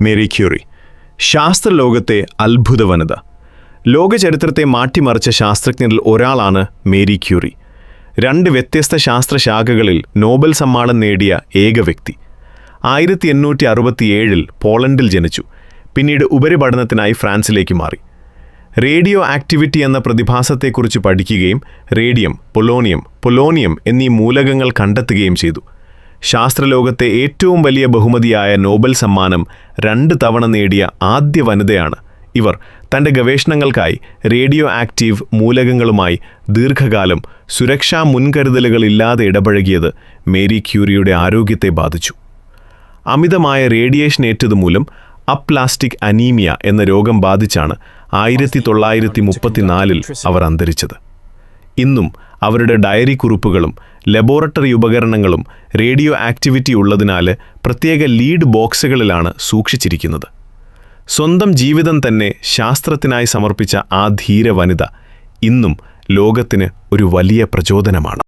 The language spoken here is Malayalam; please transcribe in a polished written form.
മേരി ക്യൂറി, ശാസ്ത്രലോകത്തെ അത്ഭുത വനിത. ലോകചരിത്രത്തെ മാറ്റിമറിച്ച ശാസ്ത്രജ്ഞരിൽ ഒരാളാണ് മേരി ക്യൂറി. 2 വ്യത്യസ്ത ശാസ്ത്രശാഖകളിൽ നോബൽ സമ്മാനം നേടിയ ഏക വ്യക്തി. 1867 പോളണ്ടിൽ ജനിച്ചു. പിന്നീട് ഉപരിപഠനത്തിനായി ഫ്രാൻസിലേക്ക് മാറി. റേഡിയോ ആക്ടിവിറ്റി എന്ന പ്രതിഭാസത്തെക്കുറിച്ച് പഠിക്കുകയും റേഡിയം, പൊലോണിയം എന്നീ മൂലകങ്ങൾ കണ്ടെത്തുകയും ചെയ്തു. ശാസ്ത്രലോകത്തെ ഏറ്റവും വലിയ ബഹുമതിയായ നോബൽ സമ്മാനം 2 തവണ നേടിയ ആദ്യ വനിതയാണ് ഇവർ. തൻ്റെ ഗവേഷണങ്ങൾക്കായി റേഡിയോ ആക്റ്റീവ് മൂലകങ്ങളുമായി ദീർഘകാലം സുരക്ഷാ മുൻകരുതലുകളില്ലാതെ ഇടപഴകിയത് മേരി ക്യൂറിയുടെ ആരോഗ്യത്തെ ബാധിച്ചു. അമിതമായ റേഡിയേഷൻ ഏറ്റതുമൂലം അപ്ലാസ്റ്റിക് അനീമിയ എന്ന രോഗം ബാധിച്ചാണ് 1934 അവർ അന്തരിച്ചത്. ഇന്നും അവരുടെ ഡയറി കുറിപ്പുകളും ലബോറട്ടറി ഉപകരണങ്ങളും റേഡിയോ ആക്ടിവിറ്റി ഉള്ളതിനാൽ പ്രത്യേക ലീഡ് ബോക്സുകളിലാണ് സൂക്ഷിച്ചിരിക്കുന്നത്. സ്വന്തം ജീവിതം തന്നെ ശാസ്ത്രത്തിനായി സമർപ്പിച്ച ആ ധീര വനിത ഇന്നും ലോകത്തിന് ഒരു വലിയ പ്രചോദനമാണ്.